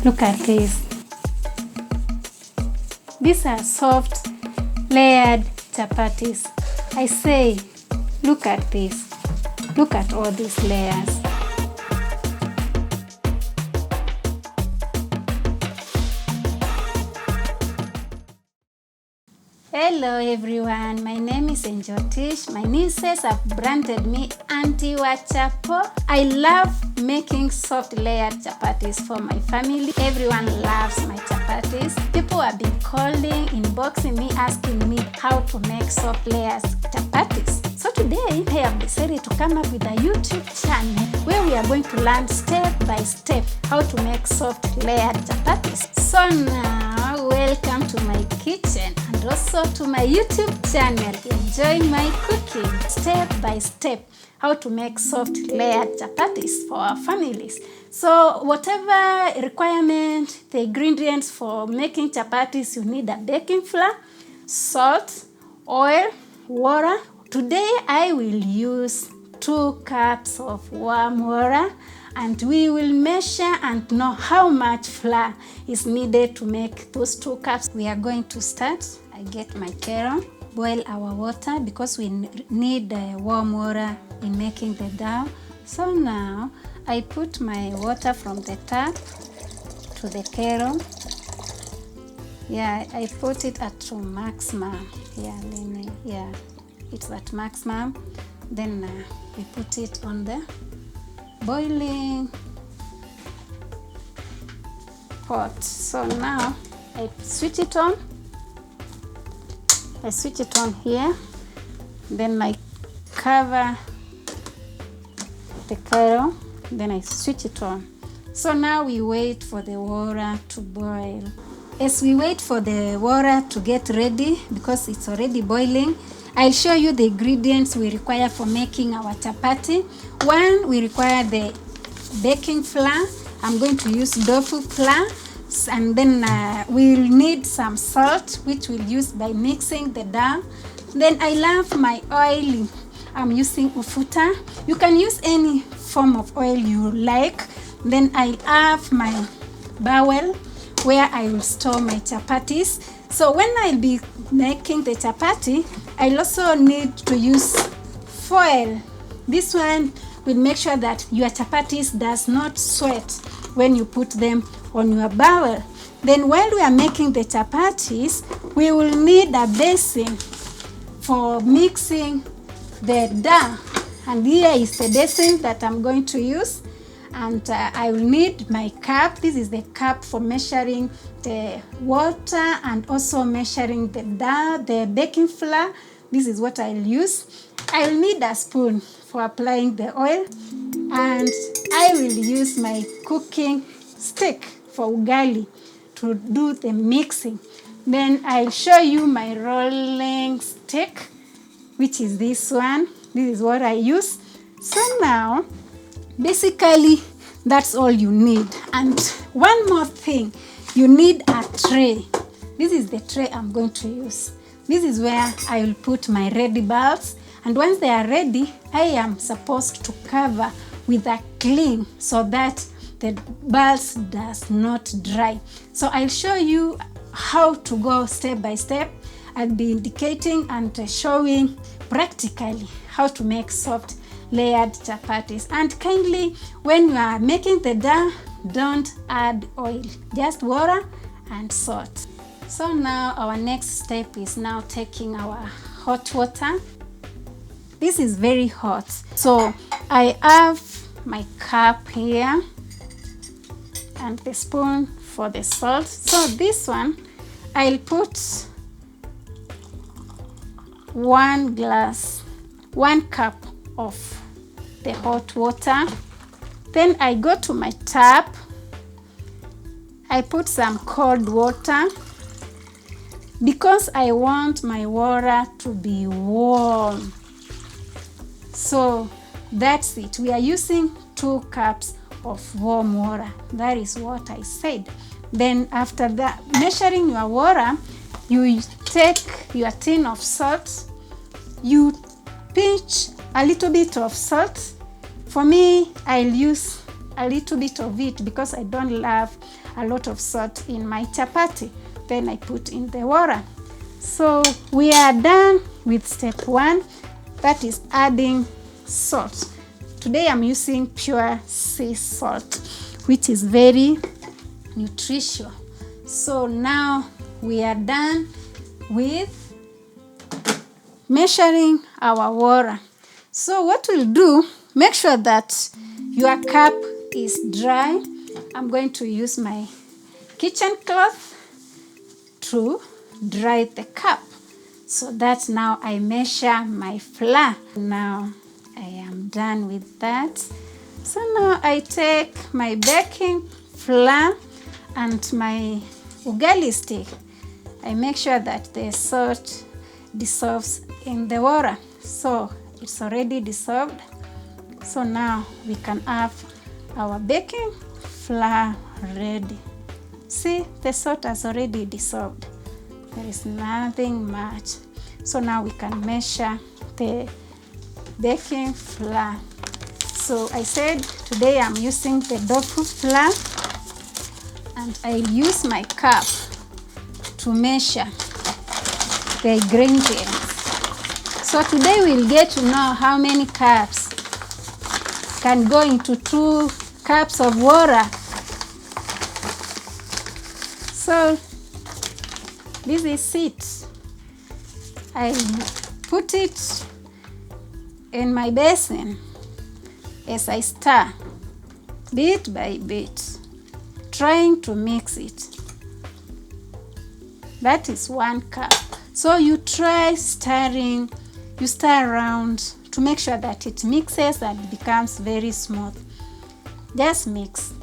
Look at this. These are soft layered chapatis. I say, look at this. Look at all these layers. Hello everyone, my name is Angelline. My nieces have branded me Auntie wa Chapo. I love making soft layered chapatis for my family. Everyone loves my chapatis. People have been calling, inboxing me, asking me how to make soft layered chapatis. So today I have decided to come up with a YouTube channel where we are going to learn step by step how to make soft layered chapatis. So now, welcome to my kitchen and also to my YouTube channel. Enjoy my cooking step by step how to make soft layered chapatis for our families. So whatever requirement, the ingredients for making chapatis, you need a baking flour, salt, oil, water. Today I will use 2 cups of warm water, and we will measure and know how much flour is needed to make those 2 cups. We are going to start. I get my kettle, boil our water because we need warm water in making the dough. So now I put my water from the tap to the kettle. Yeah, I put it at maximum. Yeah, it's at maximum. Then we put it on the boiling pot. So now I switch it on. I switch it on here. Then I cover the kettle. Then I switch it on. So now we wait for the water to boil. As we wait for the water to get ready, because it's already boiling, I'll show you the ingredients we require for making our chapati. 1, we require the baking flour. I'm going to use tofu flour. And then we'll need some salt, which we'll use by mixing the dough. Then I love my oil. I'm using ufuta. You can use any form of oil you like. Then I have my bowl where I will store my chapatis. So when I'll be making the chapati, I'll also need to use foil. This one will make sure that your chapatis does not sweat when you put them on your bowl. Then while we are making the chapatis, we will need a basin for mixing the dough. And here is the basin that I'm going to use. And I will need my cup. This is the cup for measuring the water and also measuring the dough, the baking flour. This is what I'll use. I will need a spoon for applying the oil. And I will use my cooking stick for ugali to do the mixing. Then I'll show you my rolling stick, which is this one. This is what I use. So now, basically, that's all you need. And one more thing, you need a tray. This is the tray I'm going to use. This is where I will put my ready balls. And once they are ready, I am supposed to cover with a cling so that the balls does not dry. So I'll show you how to go step by step. I'll be indicating and showing practically how to make soft layered chapatis. And kindly, when you are making the dough, don't add oil, just water and salt. So now our next step is now taking our hot water. This is very hot. So I have my cup here and the spoon for the salt. So this one, I'll put 1 cup of the hot water. Then I go to my tap. I put some cold water because I want my water to be warm. So that's it. We are using 2 cups of warm water. That is what I said. Then after that, measuring your water, you take your tin of salt, you pinch a little bit of salt. For me, I'll use a little bit of it because I don't love a lot of salt in my chapati. Then I put in the water. So we are done with step 1, that is adding salt. Today I'm using pure sea salt, which is very nutritious. So now we are done with measuring our water. So what we'll do, make sure that your cup is dry. I'm going to use my kitchen cloth to dry the cup. So that now I measure my flour. Now I am done with that. So now I take my baking flour and my ugali stick. I make sure that the salt dissolves in the water. So it's already dissolved. So now we can have our baking flour ready. See, the salt has already dissolved. There is nothing much. So now we can measure the baking flour. So I said today I'm using the tofu flour, and I'll use my cup to measure the ingredients. So today we'll get to know how many cups can go into 2 cups of water. So this is it. I put it in my basin as I stir bit by bit, trying to mix it. That is 1 cup. So you try stirring, you stir around to make sure that it mixes and becomes very smooth. Just mix.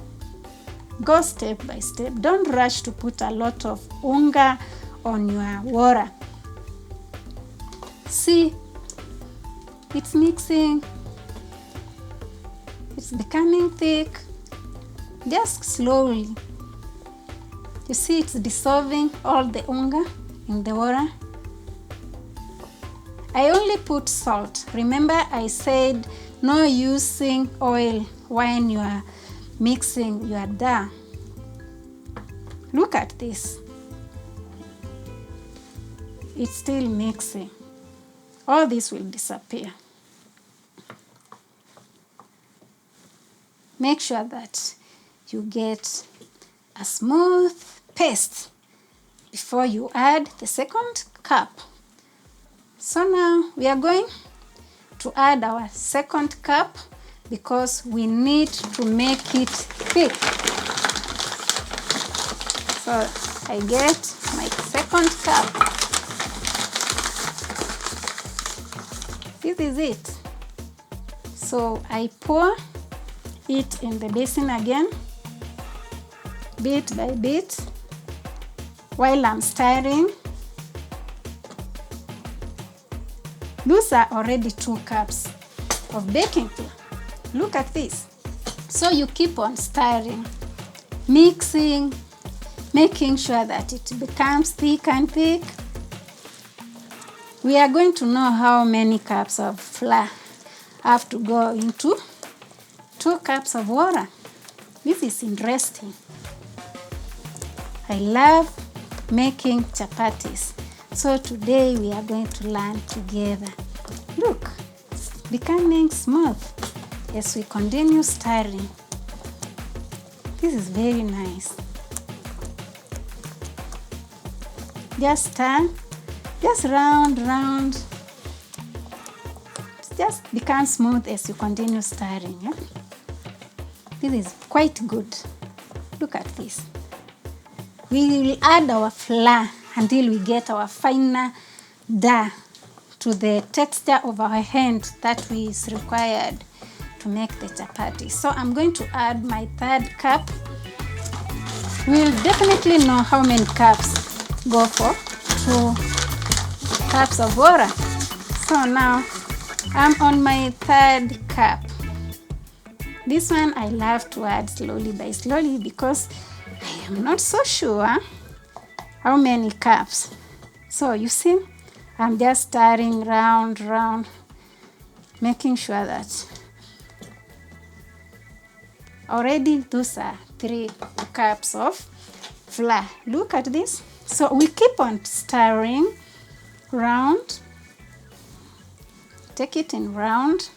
Go step by step. Don't rush to put a lot of unga on your water. See, it's mixing. It's becoming thick. Just slowly. You see it's dissolving all the unga in the water. I only put salt. Remember I said no using oil when you are mixing your dough. Look at this. It's still mixing. All this will disappear. Make sure that you get a smooth paste before you add the 2nd cup. So now we are going to add our 2nd cup because we need to make it thick. So I get my 2nd cup. This is it. So I pour it in the basin again, bit by bit, while I'm stirring. Those are already 2 cups of baking flour. Look at this. So you keep on stirring, mixing, making sure that it becomes thick and thick. We are going to know how many cups of flour have to go into 2 cups of water. This is interesting. I love making chapatis. So today we are going to learn together. Look, it's becoming smooth as we continue stirring. This is very nice. Just stir, just round. It just becomes smooth as you continue stirring. Yeah? This is quite good. Look at this. We will add our flour until we get our finer dough to the texture of our hand that is required to make the chapati. So I'm going to add my 3rd cup. We'll definitely know how many cups go for 2 cups of water. So now I'm on my 3rd cup. This one I love to add slowly by slowly because I am not so sure how many cups. So you see, I'm just stirring round, making sure that already those are 3 cups of flour. Look at this. So we keep on stirring round. Take it in round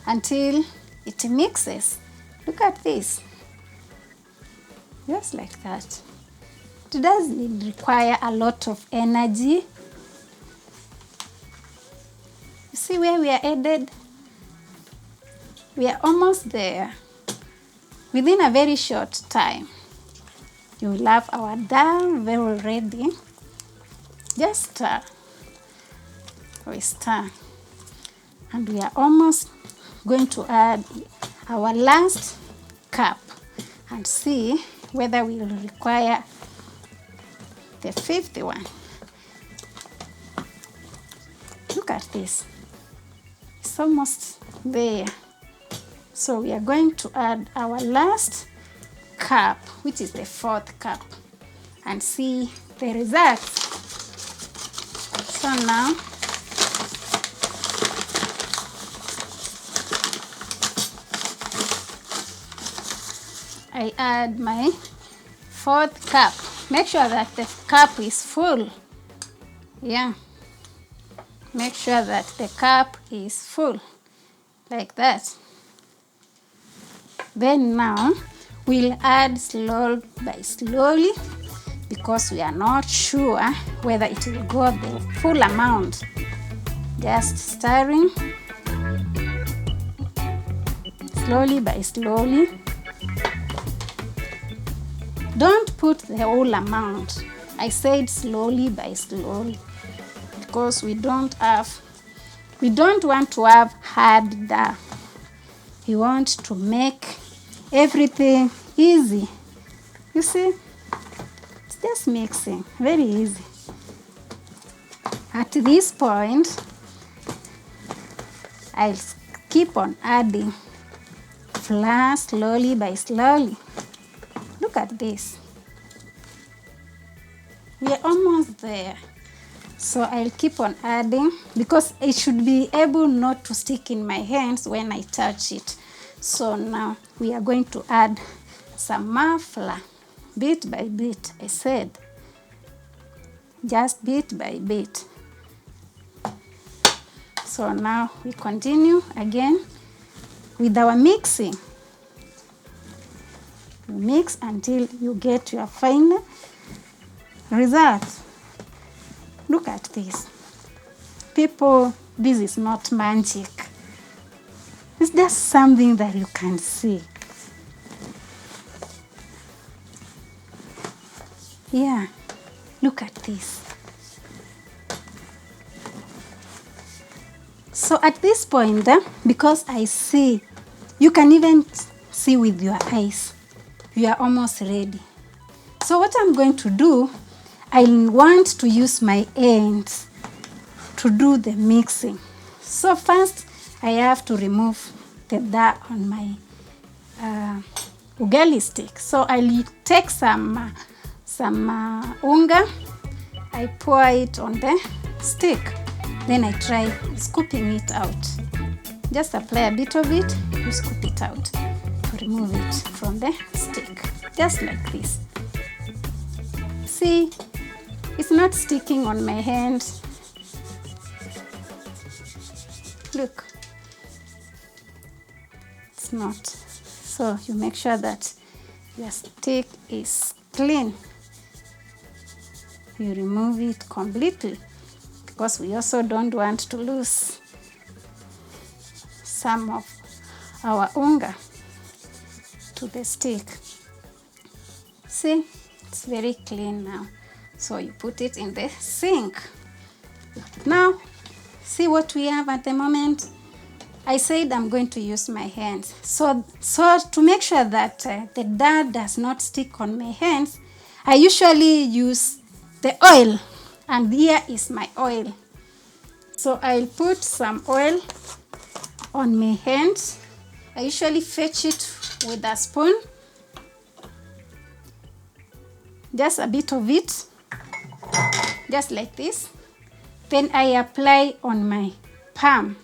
until it mixes. Look at this. Just like that. It doesn't require a lot of energy. You see where we are headed? We are almost there. Within a very short time, you will have our dal very ready. Just stir. We stir. And we are almost going to add our last cup and see whether we will require the 5th one. Look at this. It's almost there. So we are going to add our last cup, which is the 4th cup, and see the results. So now I add my 4th cup. Make sure that the cup is full. Yeah. Make sure that the cup is full. Like that. Then now we'll add slowly by slowly because we are not sure whether it will go the full amount. Just stirring slowly by slowly. Don't put the whole amount. I said slowly by slowly because we don't want to have hard dough. We want to make everything easy. You see? It's just mixing. Very easy. At this point, I'll keep on adding flour slowly by slowly. Look at this. We are almost there. So I'll keep on adding because it should be able not to stick in my hands when I touch it. So now we are going to add some more flour, bit by bit, I said. Just bit by bit. So now we continue again with our mixing. You mix until you get your final result. Look at this. People, this is not magic. It's just something that you can see. Yeah, look at this. So at this point, because I see, you can even see with your eyes, you are almost ready. So what I'm going to do, I want to use my hands to do the mixing. So first, I have to remove the dough on my ugali stick. So I'll take some unga, I pour it on the stick. Then I try scooping it out. Just apply a bit of it, you scoop it out to remove it from the stick. Just like this. See, it's not sticking on my hand. Look, it's not. So you make sure that your stick is clean. You remove it completely because we also don't want to lose some of our unga to the stick. See, it's very clean now. So you put it in the sink. Now, see what we have at the moment? I said I'm going to use my hands. So to make sure that the dough does not stick on my hands, I usually use the oil. And here is my oil. So I'll put some oil on my hands. I usually fetch it with a spoon. Just a bit of it. Just like this. Then I apply on my palm.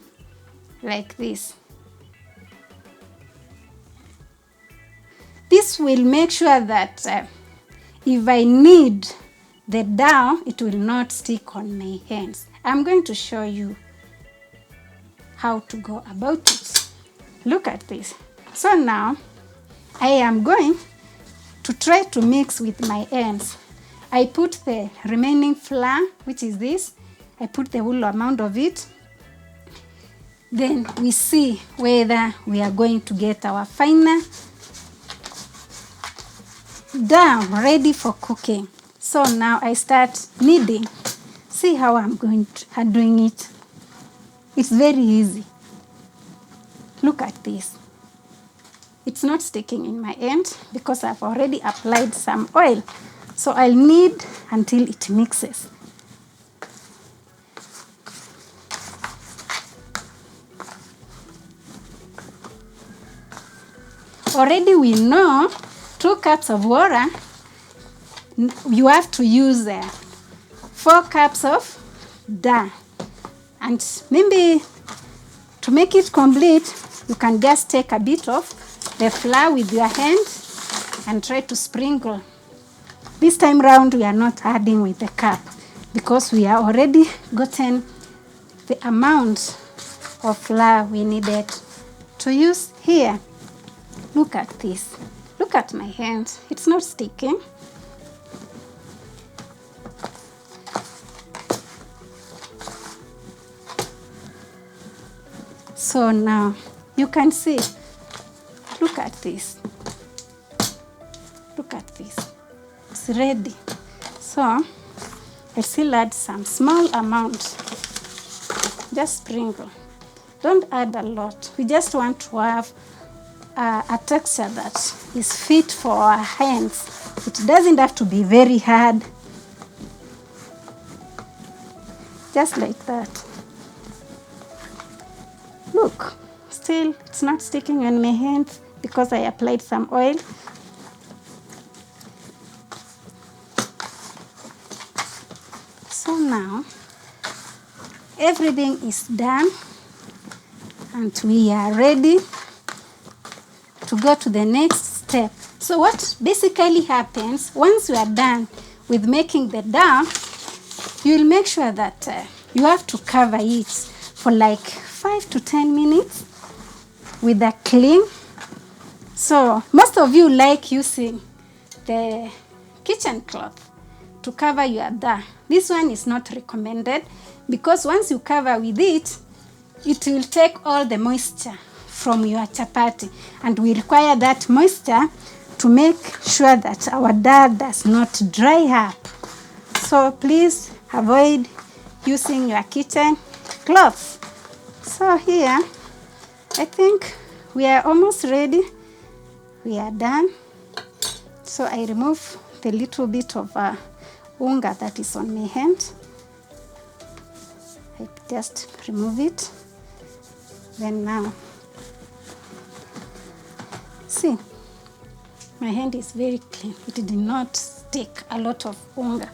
Like this. This will make sure that if I knead the dough, it will not stick on my hands. I'm going to show you how to go about it. Look at this. So now I am going to try to mix with my hands. I put the remaining flour, which is this. I put the whole amount of it. Then we see whether we are going to get our final dough ready for cooking. So now I start kneading. See how I'm doing it. It's very easy. Look at this. It's not sticking in my hand because I've already applied some oil. So I'll knead until it mixes. Already we know 2 cups of water, you have to use 4 cups of dough. And maybe to make it complete, you can just take a bit of the flour with your hand and try to sprinkle. This time round, we are not adding with the cup because we are already gotten the amount of flour we needed to use here. Look at this. Look at my hands. It's not sticking. So now you can see. Look at this. Look at this. It's ready. So I still add some small amount. Just sprinkle. Don't add a lot. We just want to have a texture that is fit for our hands. It doesn't have to be very hard. Just like that. Look, still it's not sticking on my hands because I applied some oil. So now everything is done and we are ready to go to the next step. So what basically happens once you are done with making the dough, you will make sure that you have to cover it for like 5 to 10 minutes with a cling. So most of you like using the kitchen cloth to cover your dough. This one is not recommended because once you cover with it, it will take all the moisture from your chapati, and we require that moisture to make sure that our dough does not dry up. So please avoid using your kitchen cloth. So here, I think we are almost ready. We are done. So I remove the little bit of unga that is on my hand. I just remove it. Then now, see, my hand is very clean. It did not stick a lot of unga.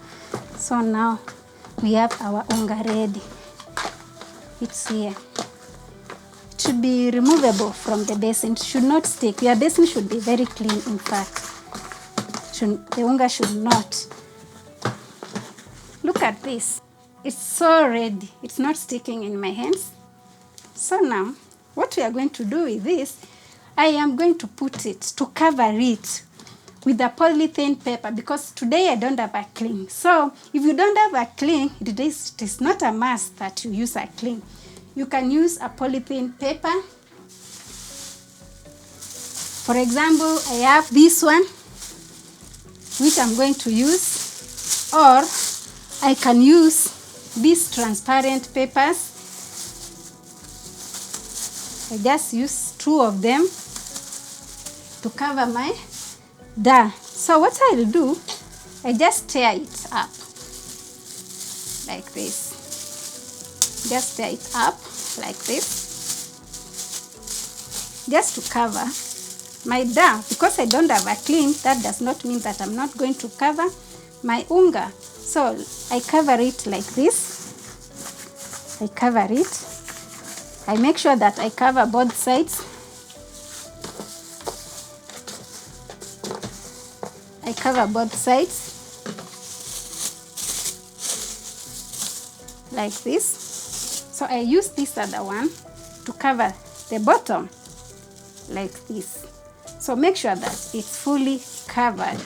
So now we have our unga ready. It's here. It should be removable from the basin. It should not stick. Your basin should be very clean, in fact. The unga should not. Look at this. It's so ready. It's not sticking in my hands. So now, what we are going to do with this, I am going to put it, to cover it with a polythene paper because today I don't have a cling. So if you don't have a cling, it is not a must that you use a cling. You can use a polythene paper. For example, I have this one, which I'm going to use, or I can use these transparent papers. I just use 2 of them to cover my dough. So what I'll do, I just tear it up like this. Just tear it up like this, just to cover my dough. Because I don't have a cling, that does not mean that I'm not going to cover my unga. So I cover it like this. I cover it. I make sure that I cover both sides. I cover both sides like this. So I use this other one to cover the bottom like this. So make sure that it's fully covered.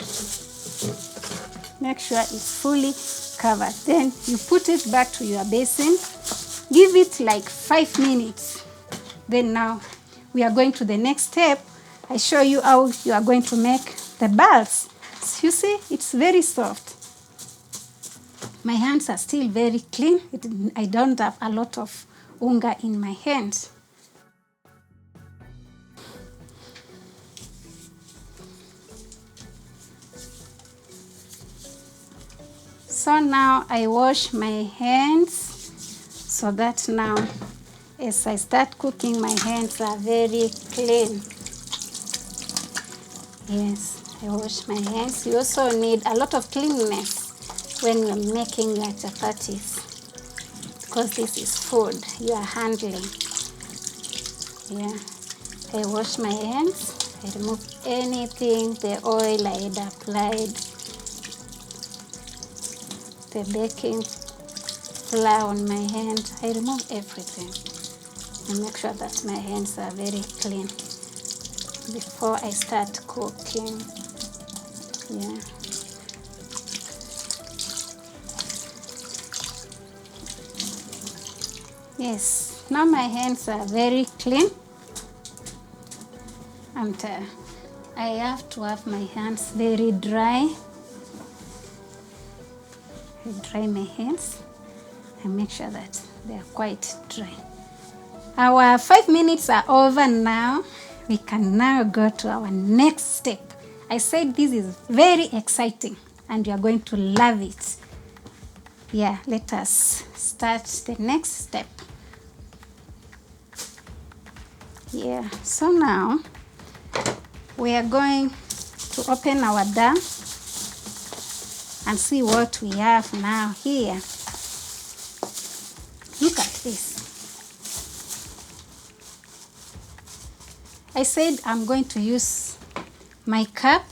Make sure it's fully covered. Then you put it back to your basin. Give it like 5 minutes. Then now we are going to the next step. I show you how you are going to make the balls. So you see, it's very soft. My hands are still very clean. I don't have a lot of unga in my hands. So now I wash my hands so that now as I start cooking, my hands are very clean. Yes, I wash my hands. You also need a lot of cleanliness when you're making your chapatis, because this is food you are handling. Yeah, I wash my hands. I remove anything, the oil I had applied, the baking flour on my hand. I remove everything and make sure that my hands are very clean before I start cooking. Yeah. Yes, now my hands are very clean, and I have to have my hands very dry. I dry my hands and make sure that they are quite dry. Our 5 minutes are over now. We can now go to our next step. I said this is very exciting and you are going to love it. Yeah, let us start the next step. Yeah, so now we are going to open our dough and see what we have now here. Look at this. I said I'm going to use my cup,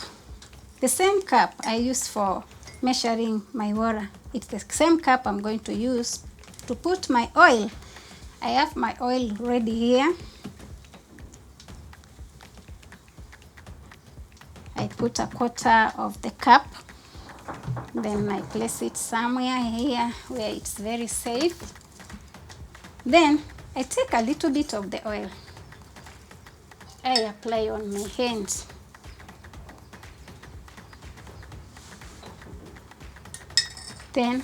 the same cup I use for measuring my water. It's the same cup I'm going to use to put my oil. I have my oil ready here. I put a quarter of the cup, then I place it somewhere here where it's very safe. Then I take a little bit of the oil. I apply on my hands. Then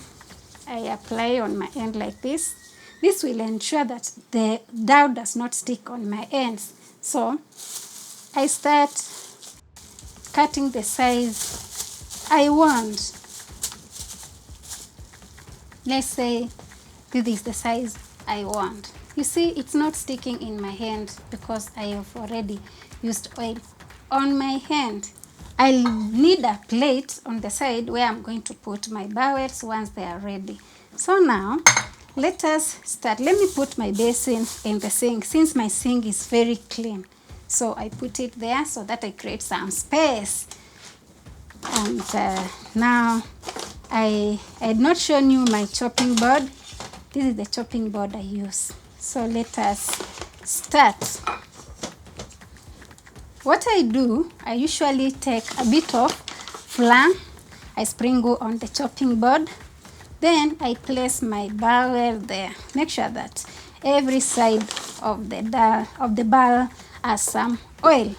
I apply on my hand like this. This will ensure that the dough does not stick on my hands. So I start cutting the size I want. Let's say this is the size I want. You see, it's not sticking in my hand because I have already used oil on my hand. I'll need a plate on the side where I'm going to put my bowels once they are ready. So now, let us start. Let me put my basin in the sink since my sink is very clean. So I put it there so that I create some space. And now, I had not shown you my chopping board. This is the chopping board I use. So let us start. What I do, I usually take a bit of flour. I sprinkle on the chopping board. Then I place my bowel there. Make sure that every side of the bowl has some oil.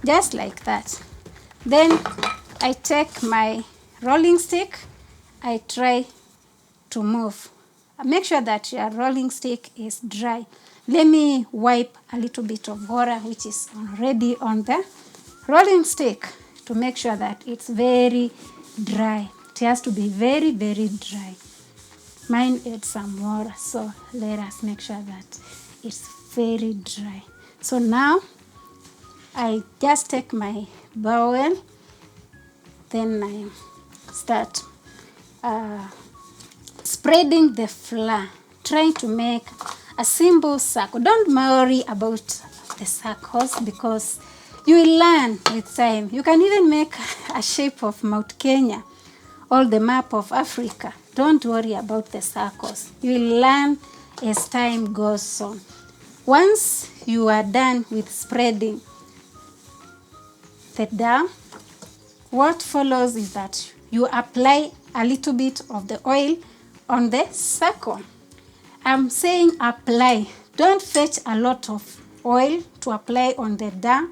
Just like that. Then I take my rolling stick. I try to move. Make sure that your rolling stick is dry. Let me wipe a little bit of water which is already on the rolling stick to make sure that it's very dry. It has to be very, very dry. Mine adds some water, so let us make sure that it's very dry. So now I just take my bowl, then I start spreading the flour, trying to make a simple circle. Don't worry about the circles because You will learn with time. You can even make a shape of Mount Kenya or the map of Africa. Don't worry about the circles. You will learn as time goes on. Once you are done with spreading the dough, what follows is that you apply a little bit of the oil on the circle. I'm saying apply. Don't fetch a lot of oil to apply on the dough.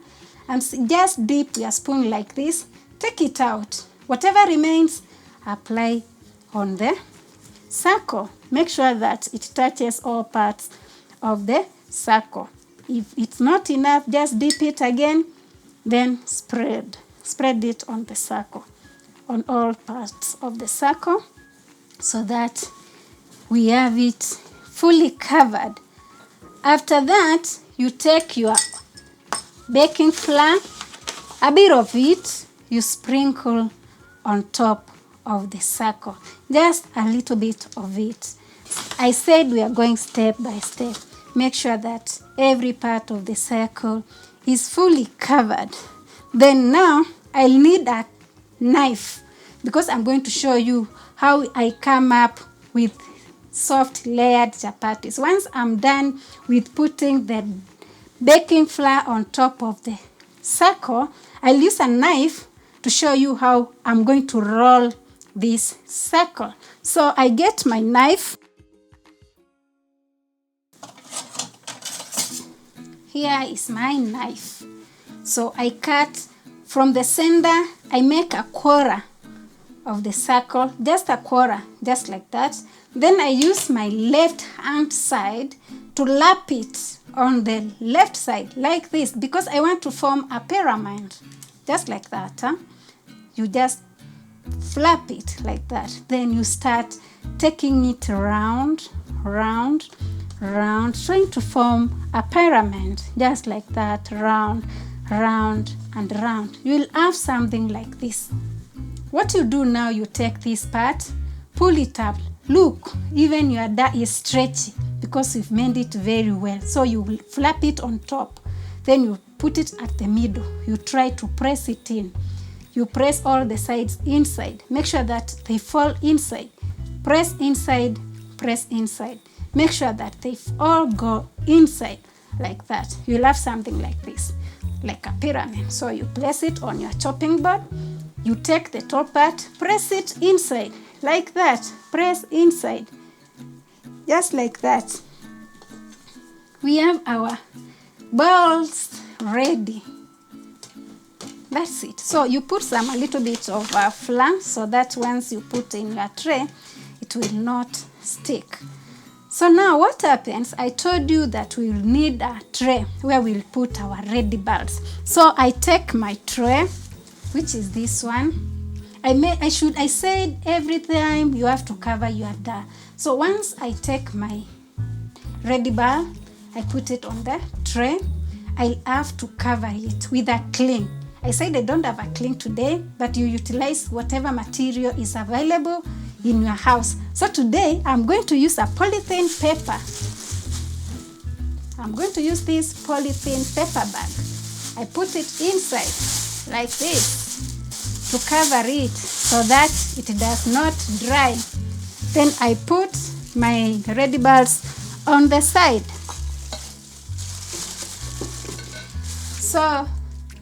And just dip your spoon like this. Take it out. Whatever remains, apply on the circle. Make sure that it touches all parts of the circle. If it's not enough, just dip it again. Then spread. Spread it on the circle, on all parts of the circle, so that we have it fully covered. After that, you take your baking flour, a bit of it, you sprinkle on top of the circle. Just a little bit of it. I said we are going step by step. Make sure that every part of the circle is fully covered. Then now, I'll need a knife because I'm going to show you how I come up with soft layered chapatis. Once I'm done with putting the baking flour on top of the circle, I'll use a knife to show you how I'm going to roll this circle. So I get my knife. Here is my knife. So I cut from the center, I make a quarter of the circle, just a quarter, just like that. Then I use my left hand side to lap it on the left side like this because I want to form a pyramid, just like that. You just flap it like that. Then you start taking it round, round, round, trying to form a pyramid, just like that, round, round, and round. You will have something like this. What you do now, you take this part, pull it up. Look, even your dough is stretchy because you've made it very well. So you will flap it on top. Then you put it at the middle. You try to press it in. You press all the sides inside. Make sure that they fall inside. Press inside, press inside. Make sure that they all go inside like that. You'll have something like this, like a pyramid. So you place it on your chopping board. You take the top part, press it inside like that. Press inside, just like that. We have our balls ready. That's it. So you put a little bit of flour so that once you put in your tray, it will not stick. So now what happens, I told you that we'll need a tray where we'll put our ready balls. So I take my tray, which is this one. I said every time you have to cover your dough. So once I take my ready ball, I put it on the tray. I'll have to cover it with a cling. I said I don't have a cling today, but you utilize whatever material is available in your house. So today I'm going to use a polythene paper. I'm going to use this polythene paper bag. I put it inside like this to cover it so that it does not dry. Then I put my ready balls on the side. So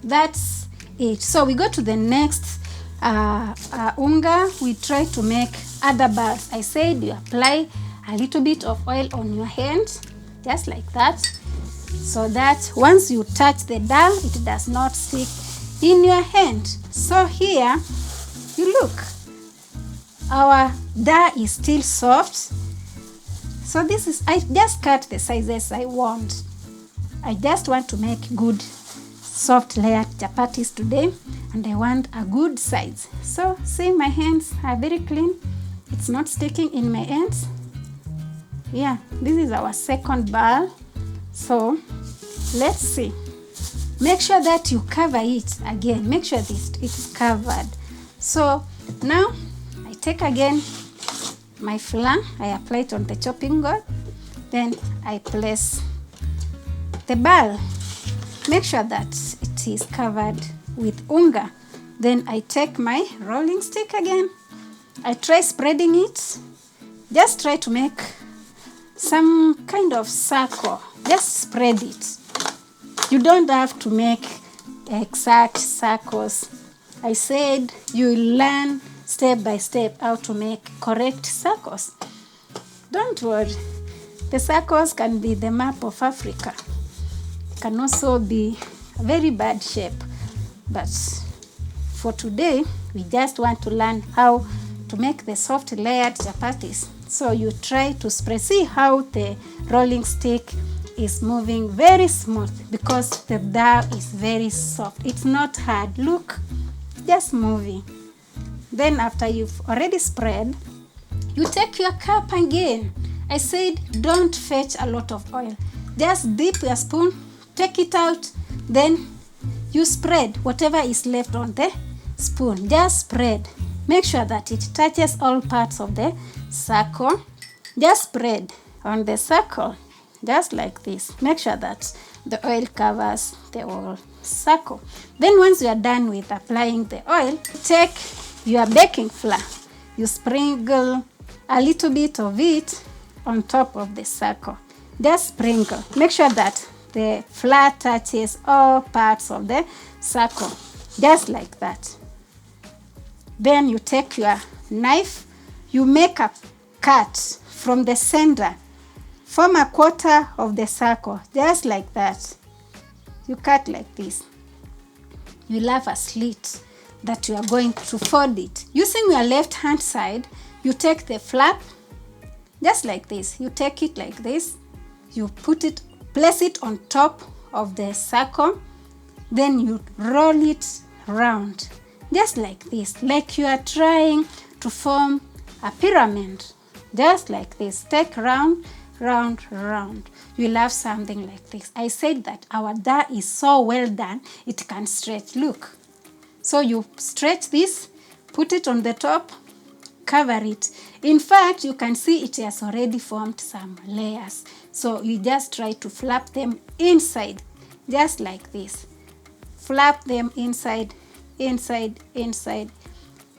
that's it. So we go to the next unga. We try to make other balls. I said you apply a little bit of oil on your hand, just like that, so that once you touch the dough, it does not stick in your hand. So here, you look, our dough is still soft. So this is, I just cut the sizes I want. I just want to make good soft layered chapatis today, and I want a good size. So see, my hands are very clean. It's not sticking in my hands. Yeah, this is our second ball. So let's see. Make sure that you cover it again. Make sure it's covered. So now I take again my flour. I apply it on the chopping board. Then I place the ball. Make sure that it it is covered with unga. Then I take my rolling stick again. I try spreading it. Just try to make some kind of circle. Just spread it. You don't have to make exact circles. I said you learn step by step how to make correct circles. Don't worry. The circles can be the map of Africa. Can also be a very bad shape. But for today, we just want to learn how to make the soft layered chapatis. So you try to spread. See how the rolling stick is moving very smooth because the dough is very soft. It's not hard. Look, just moving. Then after you've already spread, you take your cup again. I said don't fetch a lot of oil. Just dip your spoon, take it out, then you spread whatever is left on the spoon. Just spread. Make sure that it touches all parts of the circle. Just spread on the circle, just like this. Make sure that the oil covers the whole circle. Then once you are done with applying the oil, take your baking flour. You sprinkle a little bit of it on top of the circle. Just sprinkle. Make sure that the flour touches all parts of the circle, just like that. Then you take your knife, you make a cut from the center, form a quarter of the circle, just like that. You cut like this. You'll have a slit that you are going to fold it. Using your left hand side, you take the flap, just like this. You take it like this. You put it, place it on top of the circle. Then you roll it round, just like this, like you are trying to form a pyramid, just like this. Take round, round, round. You'll have something like this. I said that our dough is so well done, it can stretch. Look. So you stretch this, put it on the top, cover it. In fact, you can see it has already formed some layers. So you just try to flap them inside, just like this. Flap them inside, inside, inside.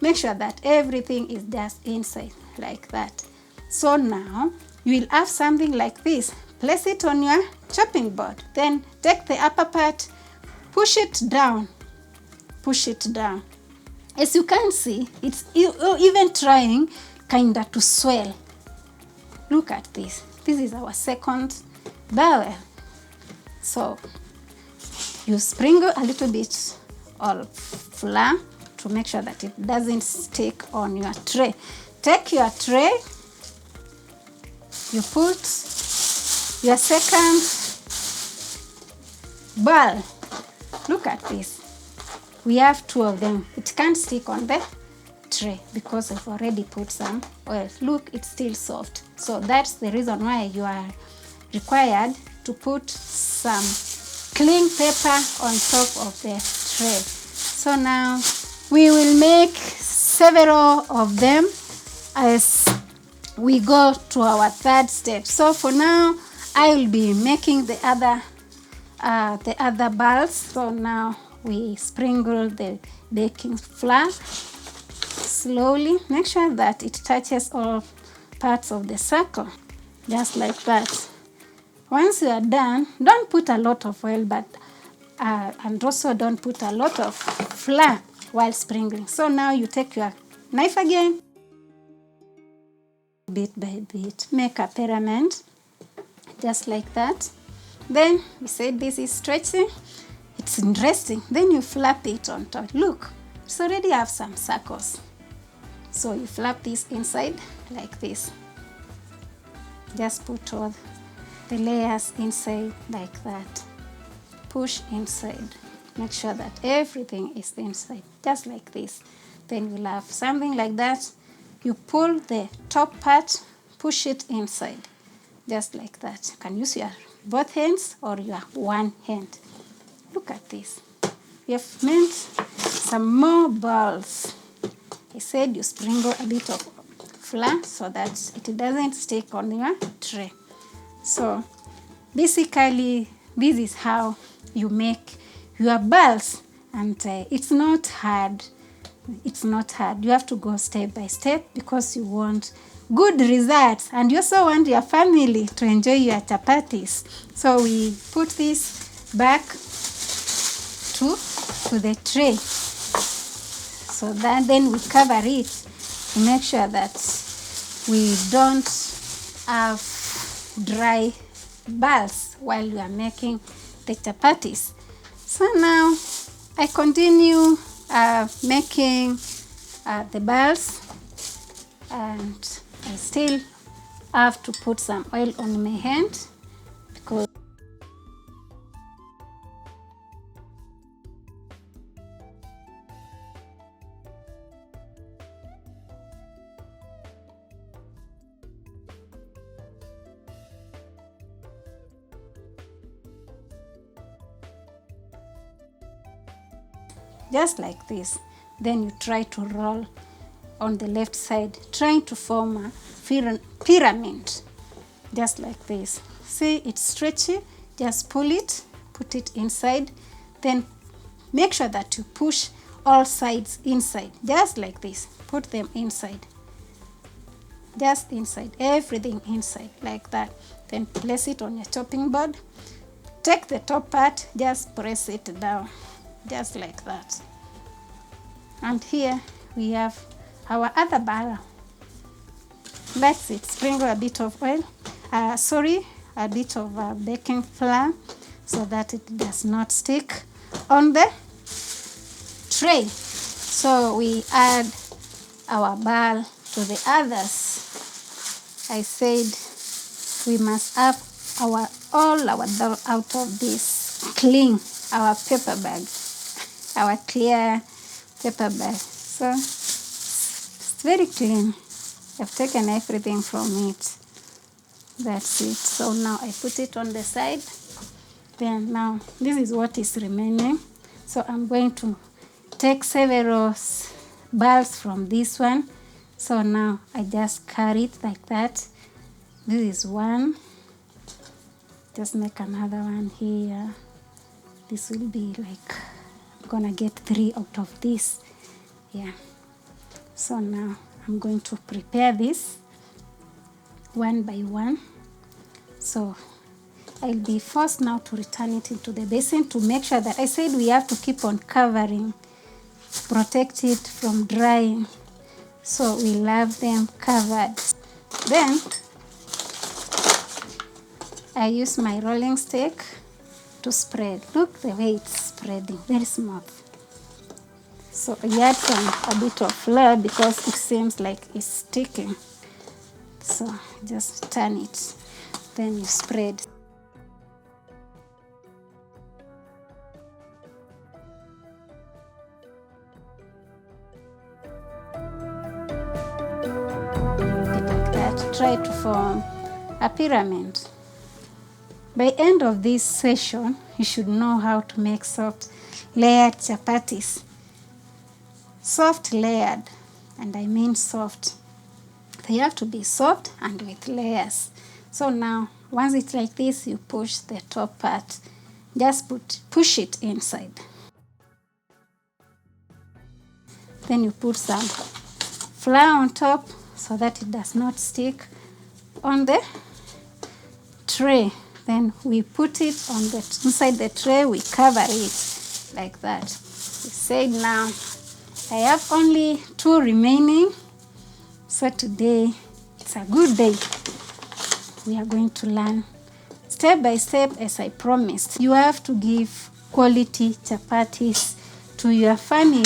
Make sure that everything is just inside, like that. So now, you will have something like this. Place it on your chopping board. Then take the upper part, push it down. Push it down. As you can see, it's even trying kinda to swell. Look at this. This is our second barrel. So you sprinkle a little bit of flour to make sure that it doesn't stick on your tray. Take your tray, you put your second ball. Look at this. We have two of them. It can't stick on the tray because I've already put some oil. Look, it's still soft. So that's the reason why you are required to put some cling paper on top of the tray. So now we will make several of them as we go to our third step. So for now, I will be making the other balls. So now we sprinkle the baking flour slowly. Make sure that it touches all parts of the circle, just like that. Once you are done, don't put a lot of oil, but and also don't put a lot of flour while sprinkling. So now you take your knife again, bit by bit, make a pyramid, just like that. Then we said this is stretching. It's interesting. Then you flap it on top. Look, it's already have some circles. So you flap this inside like this. Just put all the layers inside like that. Push inside. Make sure that everything is inside, just like this. Then you'll have something like that. You pull the top part, push it inside, just like that. You can use your both hands or your one hand. Look at this. We have made some more balls. I said you sprinkle a bit of flour so that it doesn't stick on your tray. So basically, this is how you make your balls. And it's not hard. It's not hard. You have to go step by step because you want good results, and you also want your family to enjoy your chapatis. So we put this back to the tray. So then we cover it to make sure that we don't have dry balls while we are making the chapatis. So now I continue making the balls, and I still have to put some oil on my hand because just like this. Then you try to roll on the left side, trying to form a pyramid, just like this. See, it's stretchy, just pull it, put it inside, then make sure that you push all sides inside, just like this. Put them inside, just inside, everything inside, like that. Then place it on your chopping board. Take the top part, just press it down, just like that. And here we have our other ball. That's it. Sprinkle a bit of oil, a bit of baking flour so that it does not stick on the tray. So we add our ball to the others. I said we must have all our dough out of this, clean our paper bag, our clear paper bag. So it's very clean. I've taken everything from it. That's it. So now I put it on the side. Then now this is what is remaining. So I'm going to take several balls from this one. So now I just carry it like that. This is one. Just make another one here. This will be like, I'm gonna get 3 out of this. Yeah. So now I'm going to prepare this one by one. So I'll be forced now to return it into the basin to make sure that I said we have to keep on covering, protect it from drying. So we'll have them covered. Then I use my rolling stick to spread. Look the way it's spreading, very smooth. So I add a bit of flour because it seems like it's sticking. So just turn it, then you spread. Like that, try to form a pyramid. By end of this session, you should know how to make soft layered chapatis. Soft layered, and I mean soft. They have to be soft and with layers. So now, once it's like this, you push the top part. Just push it inside. Then you put some flour on top so that it does not stick on the tray. Then we put it on inside the tray, we cover it like that. We said now, I have only 2 remaining. So today, it's a good day. We are going to learn step by step, as I promised. You have to give quality chapatis to your family,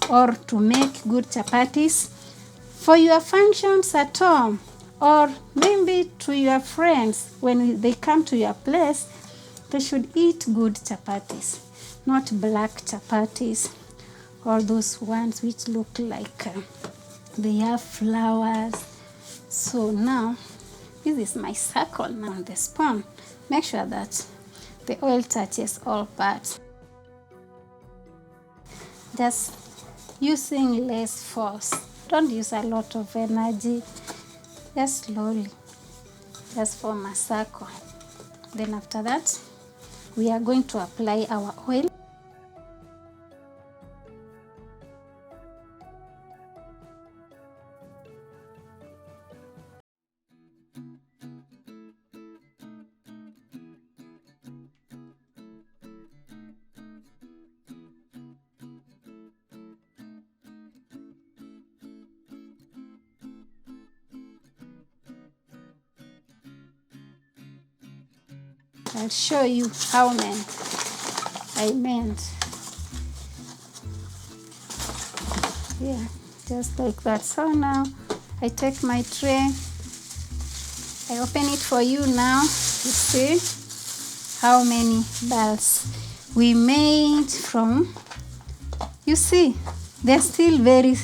or to make good chapatis for your functions at home, or maybe to your friends. When they come to your place, they should eat good chapatis, not black chapatis, or those ones which look like they have flowers. So now, this is my circle now on the spoon. Make sure that the oil touches all parts. Just using less force. Don't use a lot of energy. Just slowly. Just form a circle. Then after that, we are going to apply our oil. I'll show you how many I meant. Yeah, just like that. So now I take my tray, I open it for you now to see how many balls we made from. You see, they're still very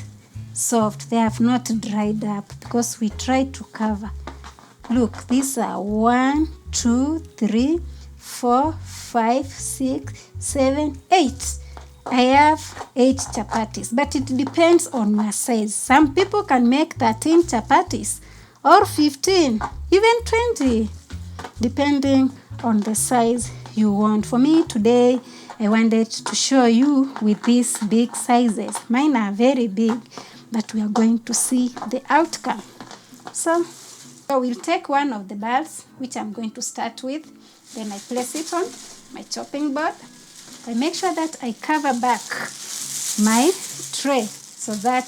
soft. They have not dried up because we tried to cover. Look, these are 1, 2, 3, 4, 5, 6, 7, 8. I have 8 chapatis, but it depends on my size. Some people can make 13 chapatis or 15, even 20, depending on the size you want. For me today, I wanted to show you with these big sizes. Mine are very big, but we are going to see the outcome. So we'll take one of the balls, which I'm going to start with. Then I place it on my chopping board. I make sure that I cover back my tray so that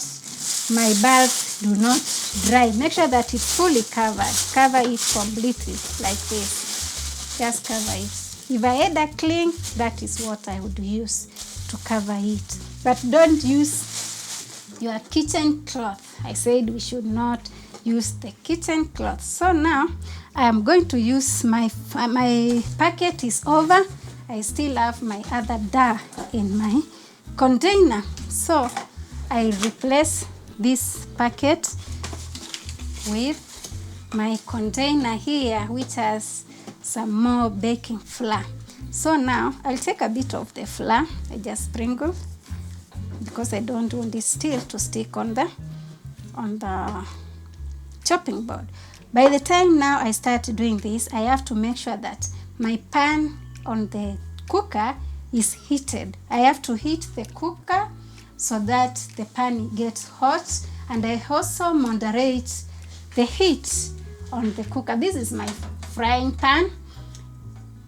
my balls do not dry. Make sure that it's fully covered. Cover it completely like this. Just cover it. If I had a cling, that is what I would use to cover it. But don't use your kitchen cloth. I said we should not use the kitchen cloth. So now I am going to use my packet is over. I still have my other dough in my container. So I replace this packet with my container here, which has some more baking flour. So now I'll take a bit of the flour. I just sprinkle because I don't want this still to stick on the chopping board. By the time now I start doing this, I have to make sure that my pan on the cooker is heated. I have to heat the cooker so that the pan gets hot, and I also moderate the heat on the cooker. This is my frying pan.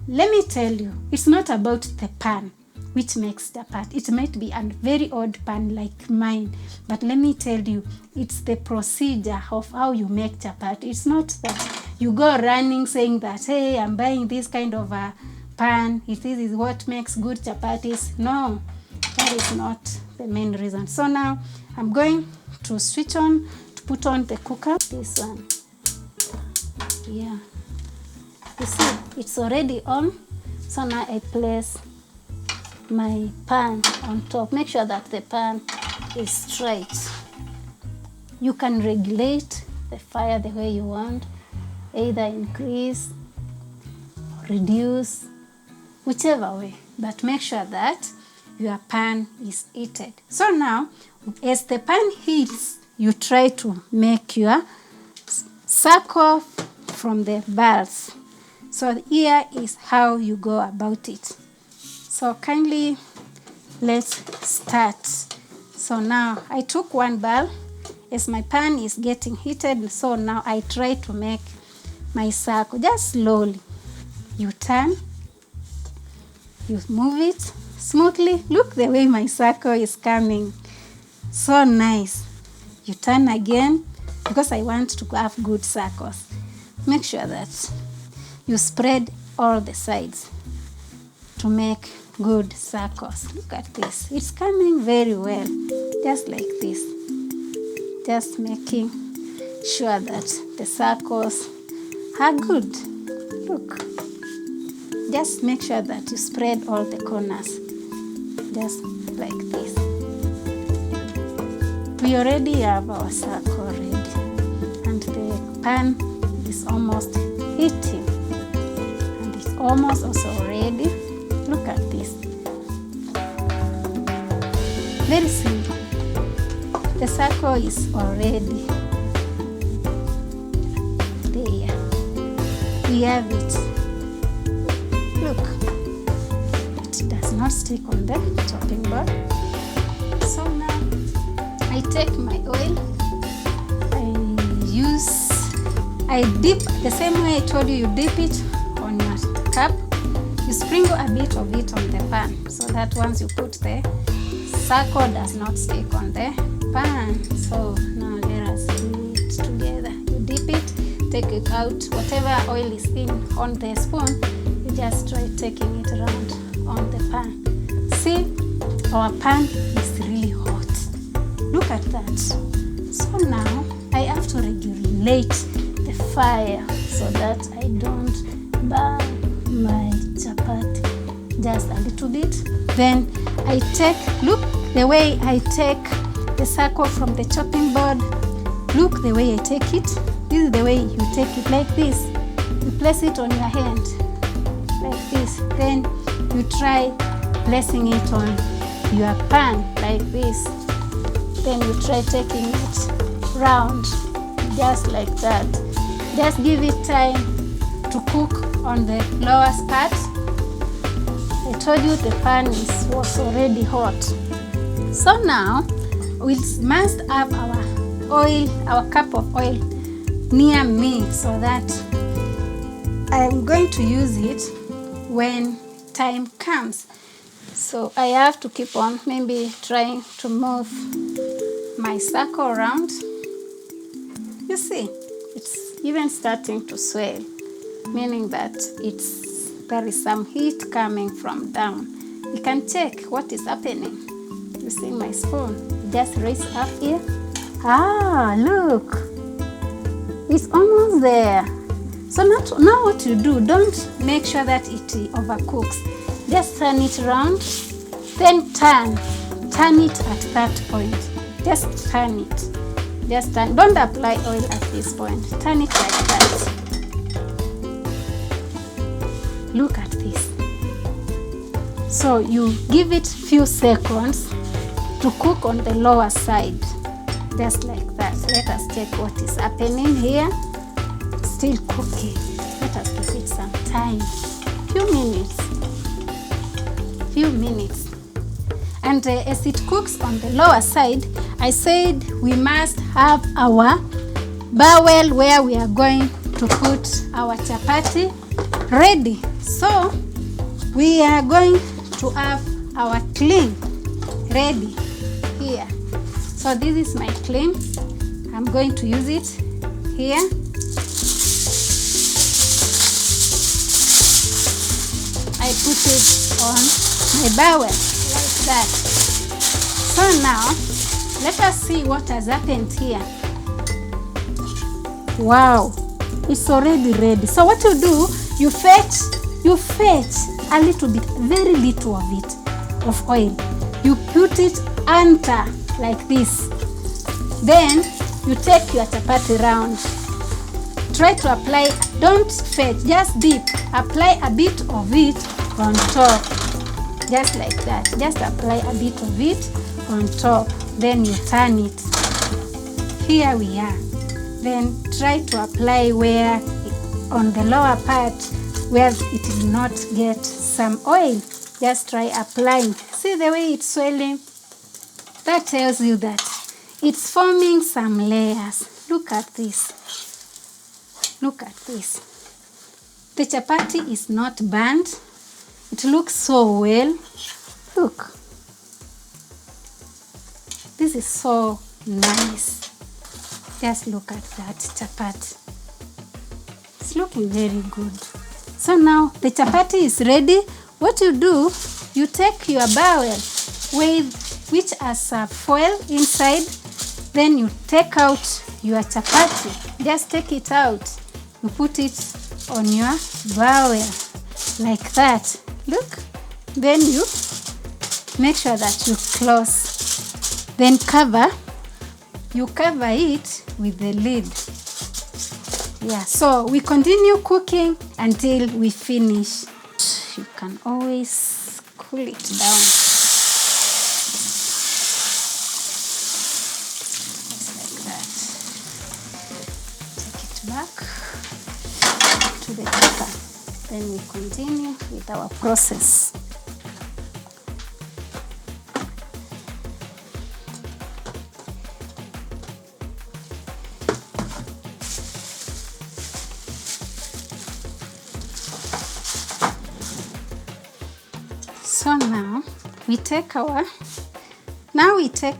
Let me tell you, it's not about the pan which makes the chapati. It might be a very odd pan like mine, but let me tell you, it's the procedure of how you make chapati. It's not that you go running saying that, hey, I'm buying this kind of a pan, this is what makes good chapatis. No, that is not the main reason. So now I'm going to switch on, to put on the cooker. This one, yeah, you see it's already on. So now I place my pan on top. Make sure that the pan is straight. You can regulate the fire the way you want, either increase or reduce, whichever way, but make sure that your pan is heated. So now, as the pan heats, you try to make your circle from the balls. So here is how you go about it. So kindly, let's start. So now I took one ball. As my pan is getting heated, so now I try to make my circle just slowly. You turn, you move it smoothly. Look the way my circle is coming. So nice. You turn again because I want to have good circles. Make sure that you spread all the sides to make good circles. Look at this. It's coming very well. Just like this. Just making sure that the circles are good. Look. Just make sure that you spread all the corners. Just like this. We already have our circle ready. And the pan is almost heating. And it's almost also ready. Look at this. Very simple. The circle is already there. We have it. Look. It does not stick on the chopping board. So now I take my oil. I dip the same way I told you, you dip it on your cup. You sprinkle a bit of it on the pan so that once you put the circle does not stick on the pan. So now let us do it together. You dip it, take it out, whatever oil is in on the spoon, We just try taking it around on the pan. See, our pan is really hot. Look at that. So now I have to regulate the fire so that I don't burn my chapati. Just a little bit. Then I take, look the way I take the circle from the chopping board. Look the way I take it. This is the way you take it, like this. You place it on your hand, like this. Then you try placing it on your pan, like this. Then you try taking it round, just like that. Just give it time to cook on the lowest part. I told you the pan was already hot. So now we must have our oil, our cup of oil near me so that I'm going to use it when time comes. So I have to keep on maybe trying to move my circle around. You see, it's even starting to swell, meaning that there is some heat coming from down. You can check what is happening using my spoon. Just raise up here. Ah, look, it's almost there. So now what you do, don't make sure that it overcooks. Just turn it around, then turn it at that point. Just turn it. Just turn. Don't apply oil at this point. Turn it like that. Look at this. So you give it few seconds to cook on the lower side. Just like that. Let us check what is happening here. Still cooking. Let us give it some time. Few minutes. And as it cooks on the lower side, I said we must have our bowl where we are going to put our chapati ready. So we are going to have our clean ready here. So this is my clean. I'm going to use it here. I put it on my bowl like that. So now let us see what has happened here. Wow, it's already ready. So what you do, you fetch a little bit, very little of it, of oil. You put it under like this. Then you take your chapati round. Try to apply, don't fetch, just dip. Apply a bit of it on top. Just like that. Just apply a bit of it on top. Then you turn it. Here we are. Then try to apply where on the lower part where it will not get some oil. Just try applying. See the way it's swelling? That tells you that it's forming some layers. Look at this. Look at this. The chapati is not burnt. It looks so well. Look. This is so nice. Just look at that chapati. It's looking very good. So now the chapati is ready. What you do, you take your bowl which has a foil inside. Then you take out your chapati. Just take it out. You put it on your bowl like that. Look. Then you make sure that you close. Then cover. You cover it with the lid. Yeah, so we continue cooking until we finish. You can always cool it down. Just like that. Take it back to the cooker. Then we continue with our process. So now we take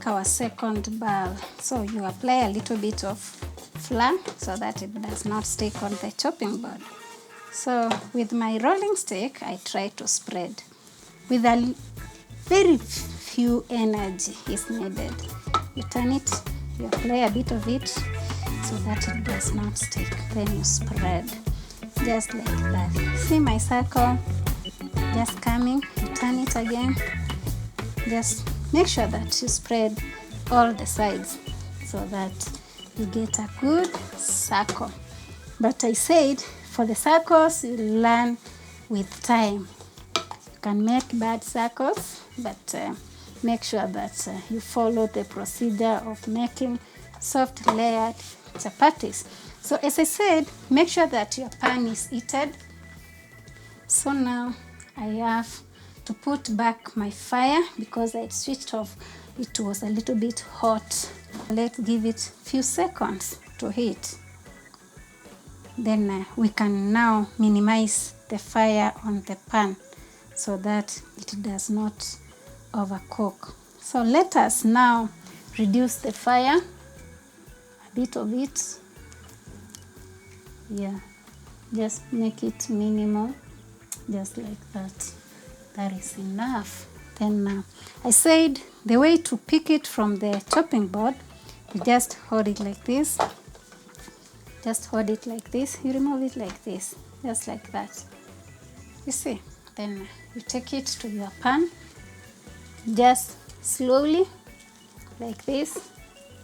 our second bowl. So you apply a little bit of flour so that it does not stick on the chopping board. So with my rolling stick, I try to spread with a very few energy is needed. You turn it, you apply a bit of it so that it does not stick. Then you spread just like that. See my circle just coming, you turn it again. Just make sure that you spread all the sides so that you get a good circle. But I said for the circles, you learn with time. You can make bad circles, but make sure that you follow the procedure of making soft layered chapatis. So as I said, make sure that your pan is heated. So now I have to put back my fire because I switched off. It was a little bit hot. Let's give it a few seconds to heat. Then we can now minimize the fire on the pan so that it does not overcook. So let us now reduce the fire, a bit of it. Yeah, just make it minimal, just like that. That is enough. Then I said the way to pick it from the chopping board, you just hold it like this. Just hold it like this. You remove it like this, just like that. You see? Then you take it to your pan. Just slowly, like this.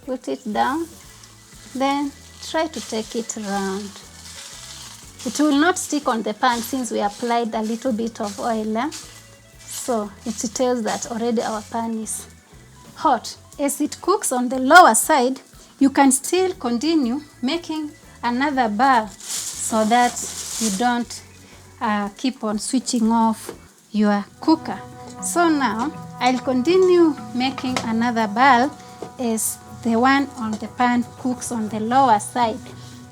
Put it down. Then try to take it around. It will not stick on the pan since we applied a little bit of oil. So it tells that already our pan is hot. As it cooks on the lower side, you can still continue making another ball so that you don't keep on switching off your cooker. So now I'll continue making another ball as the one on the pan cooks on the lower side.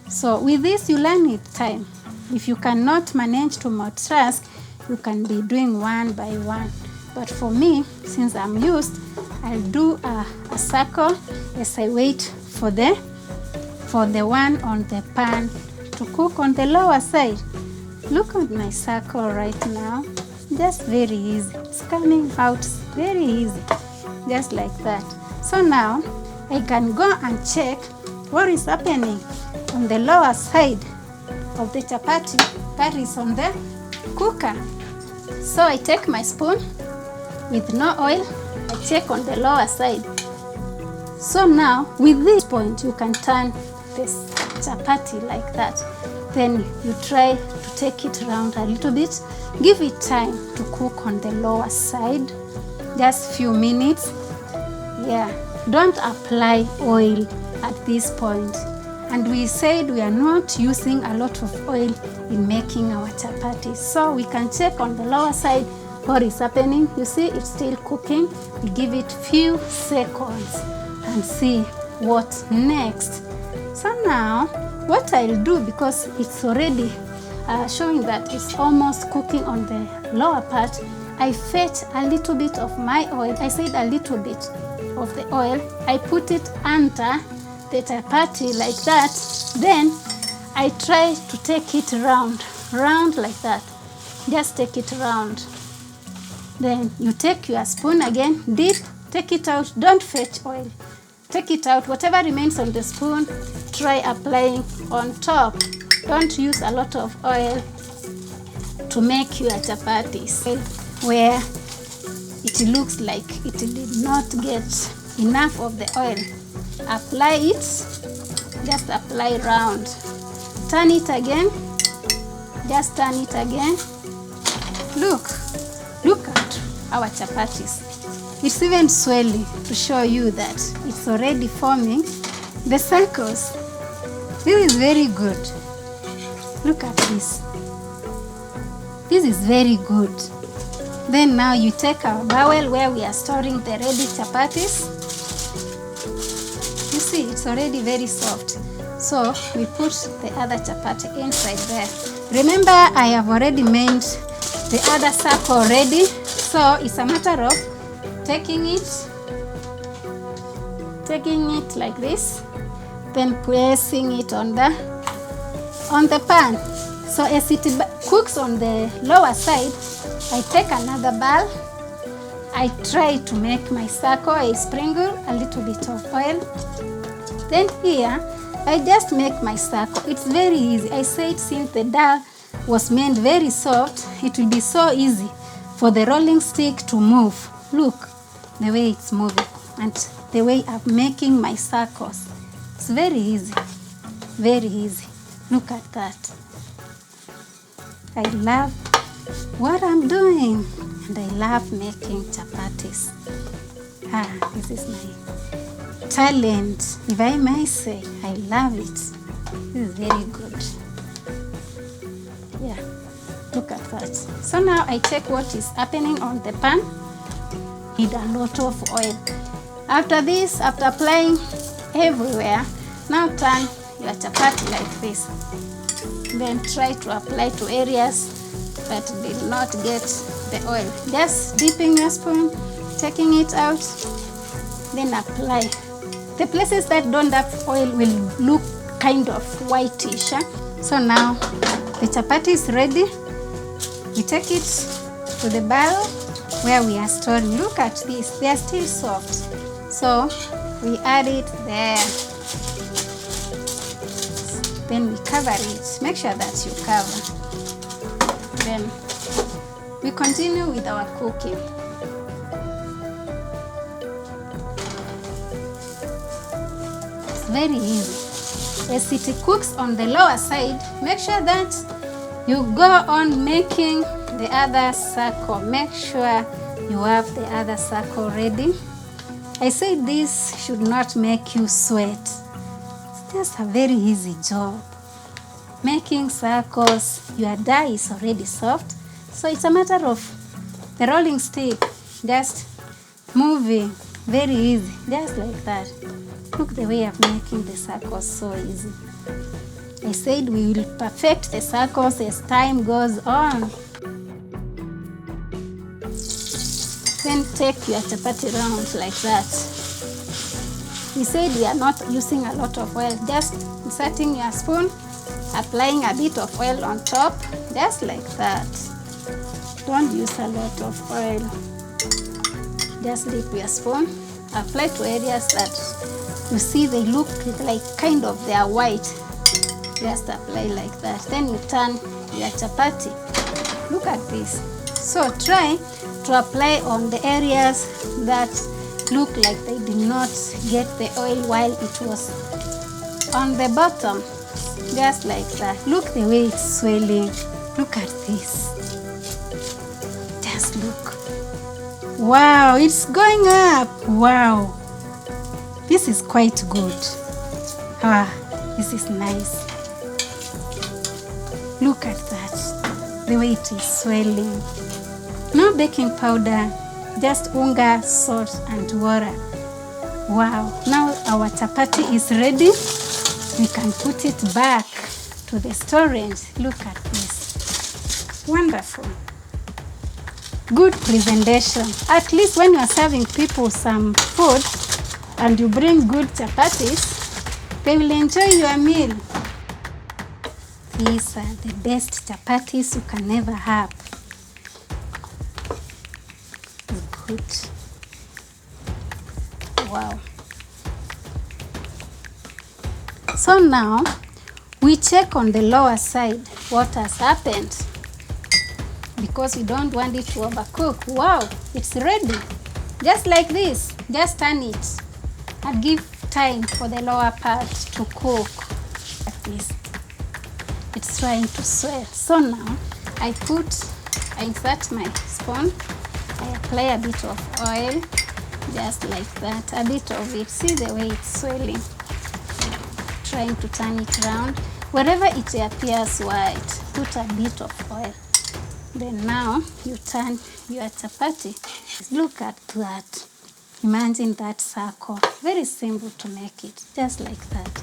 So with this you learn with time. If you cannot manage to multitask, you can be doing one by one. But for me, since I'm used, I'll do a circle as I wait for the one on the pan to cook on the lower side. Look at my circle right now. Just very easy. It's coming out very easy. Just like that. So now I can go and check what is happening on the lower side of the chapati that is on the cooker. So I take my spoon with no oil. I check on the lower side. So now with this point you can turn this chapati like that. Then you try to take it around a little bit. Give it time to cook on the lower side. Just few minutes. Yeah. Don't apply oil at this point. And we said we are not using a lot of oil in making our chapatis. So we can check on the lower side what is happening. You see it's still cooking. We give it few seconds and see what's next. So now what I'll do, because it's already showing that it's almost cooking on the lower part, I fetch a little bit of my oil. I said a little bit of the oil. I put it under the chapati like that. Then I try to take it round like that. Just take it round. Then you take your spoon again, dip, take it out. Don't fetch oil. Take it out. Whatever remains on the spoon, try applying on top. Don't use a lot of oil to make your chapatis where it looks like it did not get enough of the oil. Apply it, just apply round. Turn it again, just turn it again. Look at our chapatis. It's even swelling to show you that it's already forming the circles. This is very good. Look at this. This is very good. Then now you take our bowl where we are storing the ready chapatis. You see, it's already very soft. So we put the other chapati inside there. Remember, I have already made the other circle ready. So it's a matter of taking it like this, then placing it on the pan. So as it cooks on the lower side, I take another bowl. I try to make my circle. I sprinkle a little bit of oil. Then here, I just make my circle. It's very easy. I said since the dal was made very soft, it will be so easy for the rolling stick to move. Look the way it's moving and the way I'm making my circles. It's very easy, very easy. Look at that. I love what I'm doing and I love making chapatis. This is my talent, if I may say. I love it. This is very good. Yeah, look at that. So now I check what is happening on the pan. Need a lot of oil. After this, after applying everywhere, now turn your chapati like this. Then try to apply to areas that did not get the oil. Just dipping your spoon, taking it out, then apply. The places that don't have oil will look kind of whitish. So now the chapati is ready. We take it to the bowl where we are storing. Look at this, they are still soft. So we add it there. Then we cover it. Make sure that you cover. Then we continue with our cooking. It's very easy. As it cooks on the lower side, make sure that you go on making the other circle. Make sure you have the other circle ready. I say this should not make you sweat. It's just a very easy job. Making circles, your dye is already soft. So it's a matter of the rolling stick just moving. Very easy, just like that. Look the way I'm making the circles, so easy. I said we will perfect the circles as time goes on. Then take your chapati round like that. We said we are not using a lot of oil, just inserting your spoon, applying a bit of oil on top, just like that. Don't use a lot of oil. Just dip your spoon, apply to areas that you see they look like kind of they are white. Just apply like that. Then you turn your chapati. Look at this. So try to apply on the areas that look like they did not get the oil while it was on the bottom. Just like that. Look the way it's swelling. Look at this. Just look. Wow, it's going up. Wow. This is quite good. This is nice. Look at that. The way it is swelling. No baking powder, just unga, salt and water. Wow, now our chapati is ready. We can put it back to the storage. Look at this. Wonderful. Good presentation. At least when you are serving people some food and you bring good chapatis, they will enjoy your meal. These are the best chapatis you can ever have. Good. Wow. So now we check on the lower side what has happened, because we don't want it to overcook. Wow, it's ready. Just like this. Just turn it and give time for the lower part to cook. Like this. It's trying to swell. So now I insert my spoon. I apply a bit of oil, just like that, a bit of it. See the way it's swelling. Trying to turn it around. Wherever it appears white, put a bit of oil. Then now you turn your chapati. Look at that. Imagine that circle. Very simple to make it, just like that.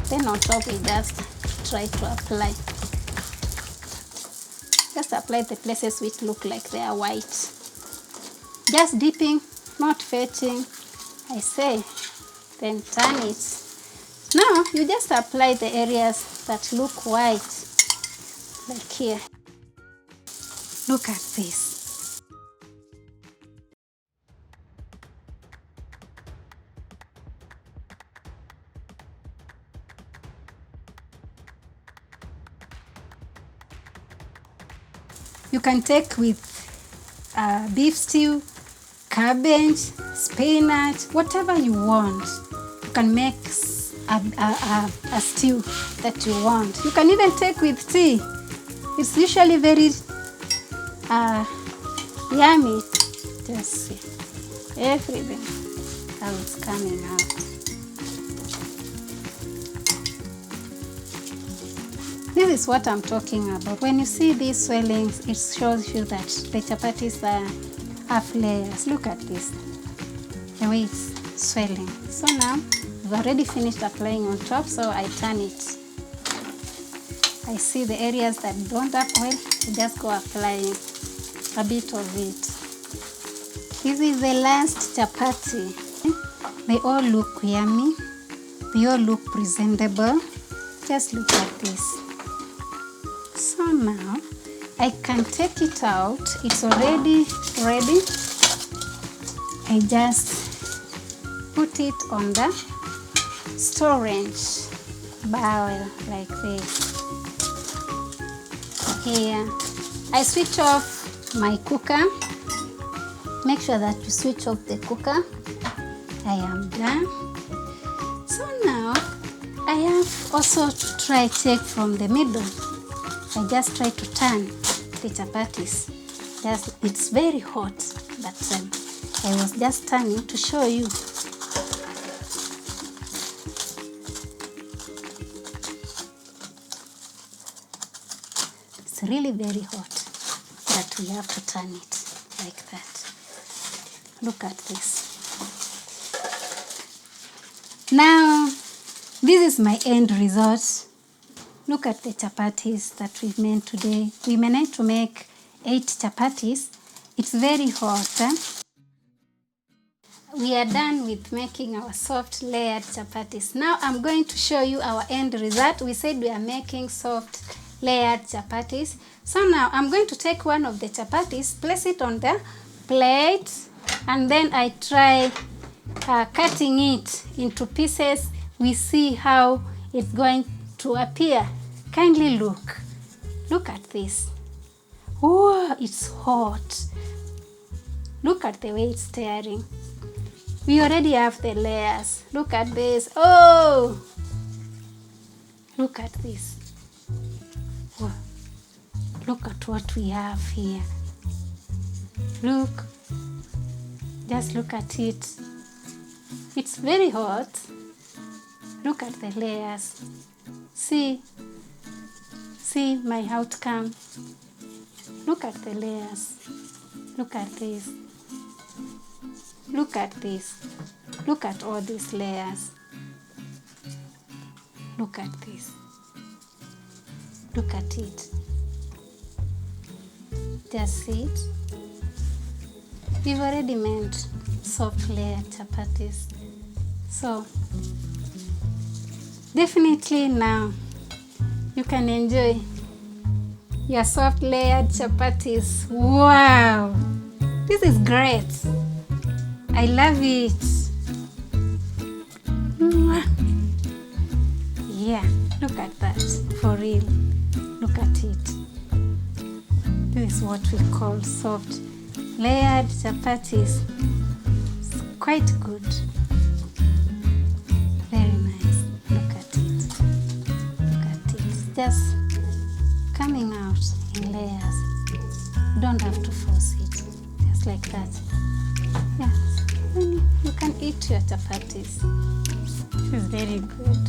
Then on top we just try to apply. Just apply the places which look like they are white. Just dipping, not fetching, I say. Then turn it. Now you just apply the areas that look white, like here. Look at this. You can take with beef stew, cabbage, spinach, whatever you want. You can make a stew that you want. You can even take with tea. It's usually very yummy. Just see everything, how it's coming out. This is what I'm talking about. When you see these swellings, it shows you that the chapatis are half layers. Look at this, the way it's swelling. So now I've already finished applying on top, so I turn it. I see the areas that don't have oil, I just go applying a bit of it. This is the last chapati. They all look yummy. They all look presentable. Just look at this. So now I can take it out. It's already ready. I just put it on the storage barrel like this. Here I switch off my cooker. Make sure that you switch off the cooker. I am done. So now I have also to try check from the middle. I just try to turn the chapatis. It's very hot, but I was just turning to show you. It's really very hot, but we have to turn it like that. Look at this. Now, this is my end result. Look at the chapatis that we've made today. We managed to make 8 chapatis. It's very hot. We are done with making our soft layered chapatis. Now I'm going to show you our end result. We said we are making soft layered chapatis. So now I'm going to take one of the chapatis, place it on the plate, and then I try cutting it into pieces. We see how it's going to appear. Kindly look. Look at this. Oh, it's hot. Look at the way it's tearing. We already have the layers. Look at this. Oh! Look at this. Oh. Look at what we have here. Look. Just look at it. It's very hot. Look at the layers. See my outcome. Look at the layers. Look at this. Look at this. Look at all these layers. Look at this. Look at it. Just see it. We've already made soft layered chapatis. So definitely now you can enjoy your soft layered chapatis. Wow, this is great. I love it. Yeah, look at that, for real. Look at it. This is what we call soft layered chapatis. It's quite good. Very nice. Look at it. Look at it. It's just coming out in layers. You don't have to force it. Just like that. Yeah. You can eat your chapatis. This is very good.